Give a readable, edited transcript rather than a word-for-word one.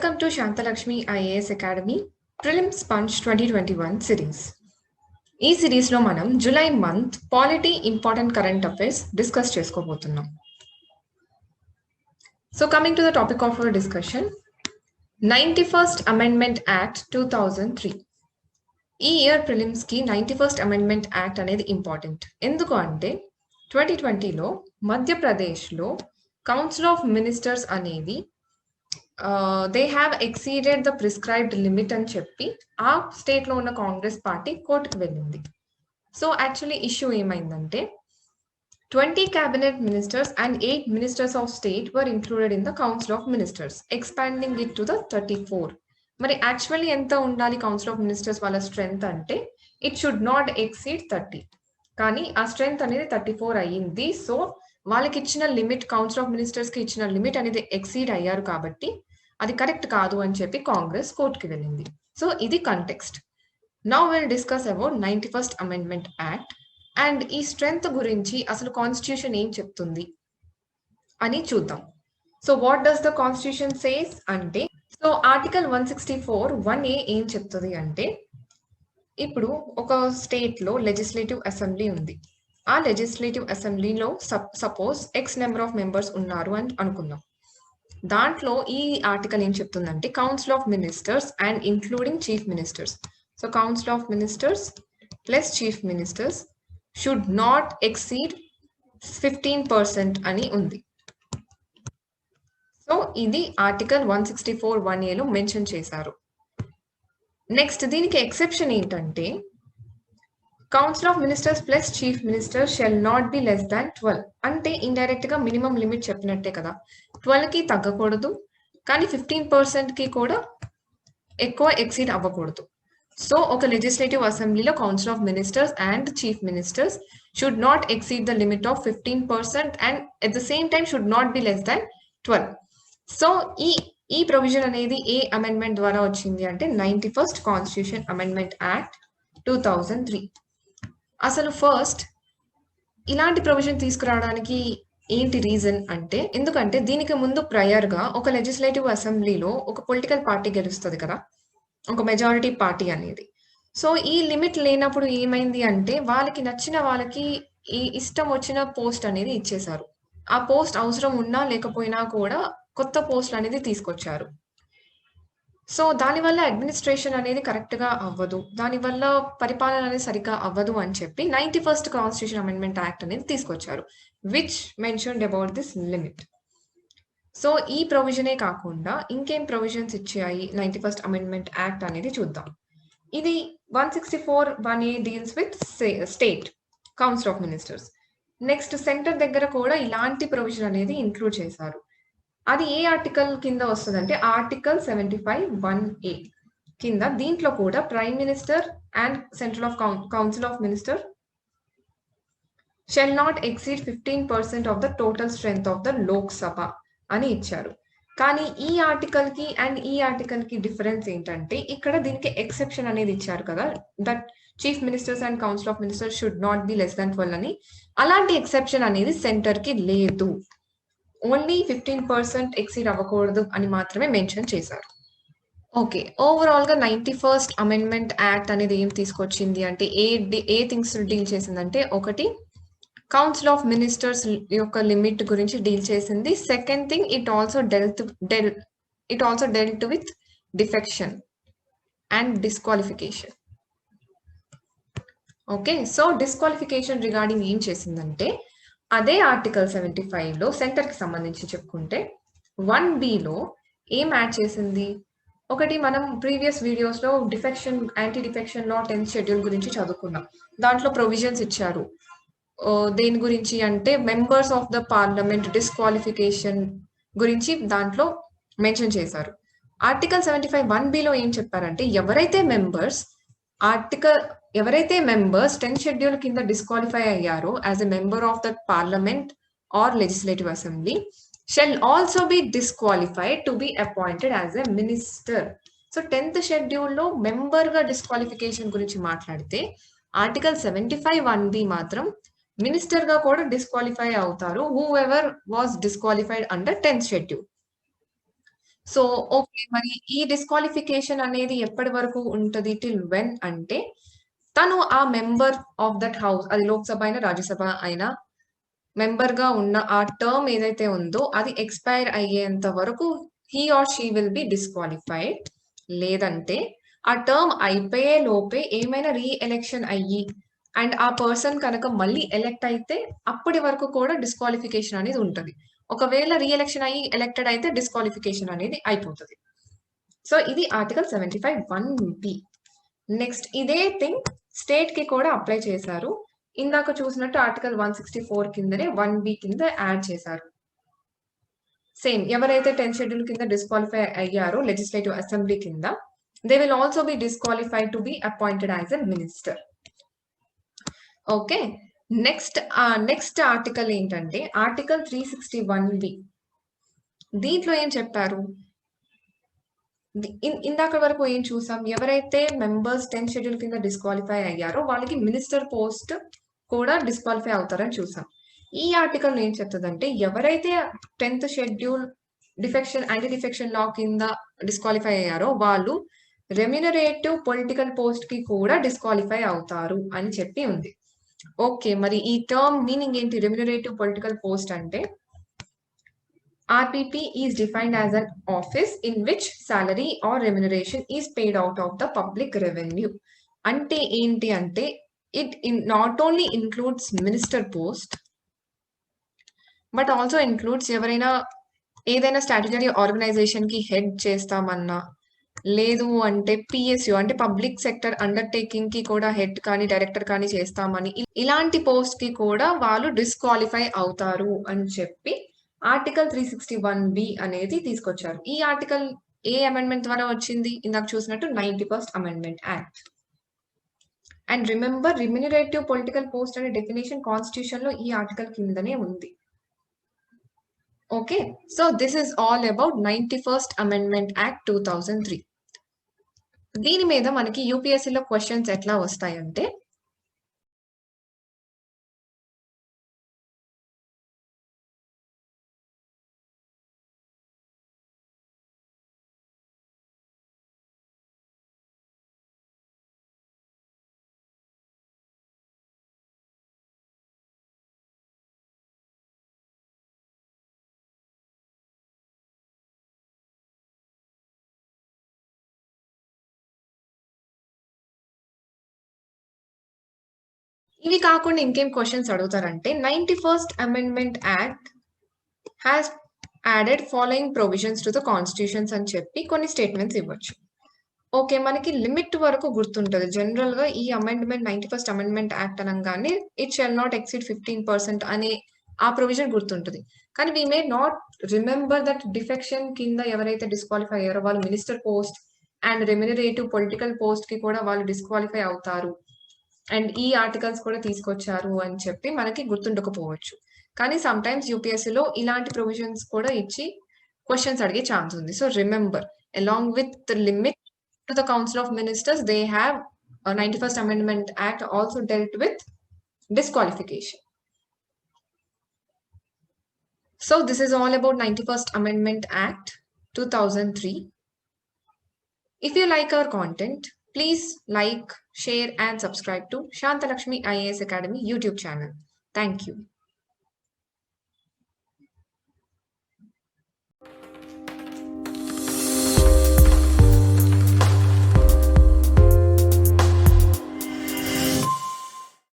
Welcome to Shantalakshmi IAS Academy Prelims Punch 2021 series. ఈ series లో మనం July month polity important current affairs discuss చేసుకోబోతున్నాం. So coming to the topic of our discussion, 91st amendment act 2003. ఈ year prelims కి 91st amendment act అనేది important. ఎందుకు అంటే 2020లో మధ్యప్రదేశ్లో కౌన్సిల్ ఆఫ్ మినిస్టర్స్ అనేవి they have exceeded the prescribed limit అని చెప్పి ఆ స్టేట్ లో ఉన్న కాంగ్రెస్ పార్టీ కోర్టుకు వెళ్ళింది. సో యాక్చువల్లీ ఇష్యూ ఏమైందంటే 20 cabinet ministers and 8 ministers of state were included in the council of ministers, expanding it to the 34. మరి యాక్చువల్లీ ఎంత ఉండాలి కౌన్సిల్ ఆఫ్ మినిస్టర్స్ వాళ్ళ స్ట్రెంగ్త్ అంటే ఇట్ షుడ్ నాట్ ఎక్సీడ్ 30, కానీ ఆ స్ట్రెంగ్త్ అనేది 34 అయ్యింది. సో వాళ్ళకి ఇచ్చిన లిమిట్, కౌన్సిల్ ఆఫ్ మినిస్టర్స్ కి ఇచ్చిన లిమిట్ అనేది ఎక్సీడ్ అయ్యారు కాబట్టి అది కరెక్ట్ కాదు అని చెప్పి కాంగ్రెస్ కోర్టుకి వెళ్ళింది. సో ఇది context. Now will discuss about 91st amendment act and ఈ స్ట్రెంగ్త్ గురించి అసలు కాన్స్టిట్యూషన్ ఏం చెప్తుంది అని చూద్దాం. So what does the constitution says అంటే, సో ఆర్టికల్ 164(1)A ఏం చెప్తుంది అంటే, ఇప్పుడు ఒక స్టేట్ లో లెజిస్లేటివ్ అసెంబ్లీ ఉంది. ఆ లెజిస్లేటివ్ అసెంబ్లీలో suppose X number of members ఉన్నారు అని అనుకుందాం. దాంట్లో ఈ ఆర్టికల్ ఏం చెప్తుందంటే council of ministers and including chief ministers, so council of ministers plus chief ministers should not exceed 15% అని ఉంది. సో ఇది ఆర్టికల్ 164(1)A మెన్షన్ చేశారు. నెక్స్ట్ దీనికి ఎక్సెప్షన్ ఏంటంటే council of ministers plus chief minister shall not be less than 12. అంటే indirect గా minimum limit చెప్పినట్టే కదా, 12 కి తగ్గకూడదు కానీ 15% కి కూడా ఎక్కువ ఎక్సీడ్ అవ్వకూడదు. సో ఒక లెజిస్లేటివ్ అసెంబ్లీలో council of ministers and chief ministers should not exceed the limit of 15% and at the same time should not be less than 12. So ఈ ప్రొవిజన్ అనేది ఏ అమెండ్మెంట్ ద్వారా వచ్చింది అంటే 91st కాన్స్టిట్యూషన్ అమెండ్మెంట్ యాక్ట్ 2003. అసలు first ఇలాంటి provision తీసుకురావడానికి ఏంటి reason అంటే, ఎందుకంటే దీనికి ముందు ప్రయర్ గా ఒక లెజిస్లేటివ్ అసెంబ్లీలో ఒక పొలిటికల్ పార్టీ గెలుస్తుంది కదా, ఒక మెజారిటీ పార్టీ అనేది. సో ఈ లిమిట్ లేనప్పుడు ఏమైంది అంటే వాళ్ళకి నచ్చిన వాళ్ళకి ఈ ఇష్టం వచ్చిన పోస్ట్ అనేది ఇచ్చేశారు. ఆ పోస్ట్ అవసరం ఉన్నా లేకపోయినా కూడా కొత్త పోస్ట్ అనేది తీసుకొచ్చారు. సో దానివల్ల అడ్మినిస్ట్రేషన్ అనేది కరెక్ట్ గా అవ్వదు, దానివల్ల పరిపాలన అనేది సరిగ్గా అవ్వదు అని చెప్పి 91st కాన్స్టిట్యూషన్ అమెండ్మెంట్ యాక్ట్ అనేది తీసుకొచ్చారు, which mentioned about this limit. So ఈ ప్రొవిజనే కాకుండా ఇంకేం ప్రొవిజన్స్ ఇచ్చాయి 91st అమెండ్మెంట్ యాక్ట్ అనేది చూద్దాం. ఇది 164(1)A deals with state council of ministers. Next centre దగ్గర కూడా ఇలాంటి ప్రొవిజన్ అనేది ఇంక్లూడ్ చేశారు. అది ఏ ఆర్టికల్ కింద వస్తుంది అంటే ఆర్టికల్ 75(1)A కింద. దీంట్లో కూడా prime minister and central of council of minister shall not exceed 15% of the total strength of the Lok Sabha అని ఇచ్చారు. కానీ ఈ ఆర్టికల్ కి అండ్ ఈ ఆర్టికల్ కి డిఫరెన్స్ ఏంటంటే ఇక్కడ దీనికి ఎక్సెప్షన్ అనేది ఇచ్చారు కదా, that chief ministers and council of ministers should not be less than 12 అని. అలాంటి ఎక్సెప్షన్ అనేది సెంటర్ కి లేదు, ఓన్లీ 15% ఎక్సీడ్ అవ్వకూడదు అని మాత్రమే మెన్షన్ చేశారు. ఓకే, ఓవరాల్ గా 91st అమెండ్మెంట్ యాక్ట్ అనేది ఏం తీసుకొచ్చింది అంటే ఏ థింగ్స్ డీల్ చేసిందంటే, ఒకటి కౌన్సిల్ ఆఫ్ మినిస్టర్స్ యొక్క లిమిట్ గురించి డీల్ చేసింది. Second thing, it also dealt with defection and disqualification. Okay, so disqualification regarding ఏం చేసిందంటే అదే ఆర్టికల్ 75లో సెంటర్ కి సంబంధించి చెప్పుకుంటే 1(B)లో ఏం యాడ్ చేసింది. ఒకటి మనం ప్రీవియస్ వీడియోస్ లో defection, anti defection law 10th schedule గురించి చదువుకున్నాం. దాంట్లో ప్రొవిజన్స్ ఇచ్చారు. దేని గురించి అంటే members of the parliament disqualification గురించి దాంట్లో మెన్షన్ చేశారు. ఆర్టికల్ 75(1)B)లో ఏం చెప్పారంటే ఎవరైతే మెంబర్స్ 10th షెడ్యూల్ కింద డిస్క్వాలిఫై అయ్యారో as a member of the parliament or legislative assembly shall also be disqualified to be appointed as a minister. So 10th షెడ్యూల్లో మెంబర్ గా డిస్క్వాలిఫికేషన్ గురించి మాట్లాడితే ఆర్టికల్ 75(1)B మాత్రం మినిస్టర్ గా కూడా డిస్క్వాలిఫై అవుతారు, who ever was disqualified under 10th schedule. So okay. మరి ఈ డిస్‌క్వాలిఫికేషన్ అనేది ఎప్పటి వరకు ఉంటది? టిల్ వెన్ అంటే తను ఆ మెంబర్ ఆఫ్ దట్ హౌస్ అది లోక్‌సభ అయినా, రాజ్యసభ అయినా మెంబర్‌గా ఉన్న ఆ టర్మ్ ఏదైతే ఉందో అది ఎక్స్‌పైర్ అయ్యేంత వరకు he or she will be disqualified. లేదంటే ఆ టర్మ్ అయిపోయే లోపే ఏమైనా రీ ఎలక్షన్ అయ్యి అండ్ ఆ పర్సన్ కనుక మళ్ళీ ఎలక్ట్ అయితే అప్పటి వరకు కూడా డిస్‌క్వాలిఫికేషన్ అనేది ఉంటది. ఒకవేళ రీ ఎలక్షన్ అయ్యి ఎలక్టెడ్ అయితే డిస్‌క్వాలిఫికేషన్ అనేది అయిపోతది. సో ఇది ఆర్టికల్ 75(1)(b). నెక్స్ట్ ఇదే థింగ్ స్టేట్‌కి కూడా అప్లై చేశారు. ఇందాక చూసినట్టు ఆర్టికల్ 164 కిందనే 1(b) కింద యాడ్ చేశారు. సేమ్ ఎవరైతే 10th షెడ్యూల్ కింద డిస్‌క్వాలిఫై అయ్యారో లెజిస్లేటివ్ అసెంబ్లీ కింద, they will also be disqualified to be appointed as a minister. Okay. Next article ఏంటంటే ఆర్టికల్ 361(b). దీంట్లో ఏం చెప్పారు? ఇందాక వరకు ఏం చూసాం? ఎవరైతే మెంబర్స్ 10th షెడ్యూల్ కింద డిస్‌క్వాలిఫై అయ్యారో వాళ్ళకి మినిస్టర్ పోస్ట్ కూడా డిస్‌క్వాలిఫై అవుతారని చూసాం. ఈ ఆర్టికల్ ఏం చెప్తదంటే ఎవరైతే 10th షెడ్యూల్ యాంటీ డిఫెక్షన్ లా కింద డిస్‌క్వాలిఫై అయ్యారో వాళ్ళు రెమ్యునరేటివ్ పొలిటికల్ పోస్ట్‌కి కూడా డిస్‌క్వాలిఫై అవుతారు అని చెప్పి ఉంది. ఓకే. మరి ఈ టర్మ్ మీనింగ్ ఏంటి? రెమ్యునరేటివ్ పొలిటికల్ పోస్ట్ అంటే RPP is defined as an office in which salary or remuneration is paid out of the public revenue. అంటే ఏంటి అంటే not only includes minister post but also includes ఎవరైనా ఏదైనా statutory organisation కి head చేస్తామన్నా లేదు అంటే PSU అంటే పబ్లిక్ సెక్టర్ అండర్‌టేకింగ్ కి కూడా హెడ్ కానీ డైరెక్టర్ కానీ చేస్తామని ఇలాంటి పోస్ట్ కి కూడా వాళ్ళు డిస్‌క్వాలిఫై అవుతారు అని చెప్పి ఆర్టికల్ 361(b) అనేది తీసుకొచ్చారు. ఈ ఆర్టికల్ ఏ అమెండ్‌మెంట్ ద్వారా వచ్చింది? ఇందాక చూసినట్టు 91st amendment act. And remember remunerative political post అనే డెఫినిషన్ కాన్స్టిట్యూషన్ లో ఈ ఆర్టికల్ కిందనే ఉంది. Okay. So this is all about 91st amendment act 2003. దీని మీద మనకి యూపీఎస్సీలో క్వెషన్స్ ఎట్లా వస్తాయంటే ఇవి కాకుండా ఇంకేం క్వెషన్స్ అడుగుతారంటే 91st amendment act has added following provisions to the constitutions అని చెప్పి కొన్ని స్టేట్మెంట్స్ ఇవ్వచ్చు. ఓకే. మనకి లిమిట్ వరకు గుర్తుంటది. జనరల్‌గా ఈ అమెండ్‌మెంట్ 91st అమెండ్‌మెంట్ యాక్ట్ అనంగానే ఇట్ షల్ నాట్ ఎక్సీడ్ 15% అనే ఆ ప్రొవిజన్ గుర్తుంటది. కానీ we may not remember that defection కింద ఎవరైతే డిస్‌క్వాలిఫై అయ్యారో వాళ్ళు minister post and remunerative political పోస్ట్‌కి కూడా వాళ్ళు డిస్‌క్వాలిఫై అవుతారు. అండ్ ఈ ఆర్టికల్స్ కూడా తీసుకొచ్చారు అని చెప్పి మనకి గుర్తుండకపోవచ్చు. కానీ సమ్‌టైమ్స్ యూపీఎస్సీలో ఇలాంటి ప్రొవిజన్స్ కూడా ఇచ్చి క్వెషన్స్ అడిగే ఛాన్స్ ఉంది. So remember along with the limit to the Council of Ministers, they have 91st Amendment Act also dealt with disqualification. So this is all about 91st Amendment Act 2003. If you like our content, please like, share and subscribe to Shantalakshmi IAS Academy YouTube channel. Thank you.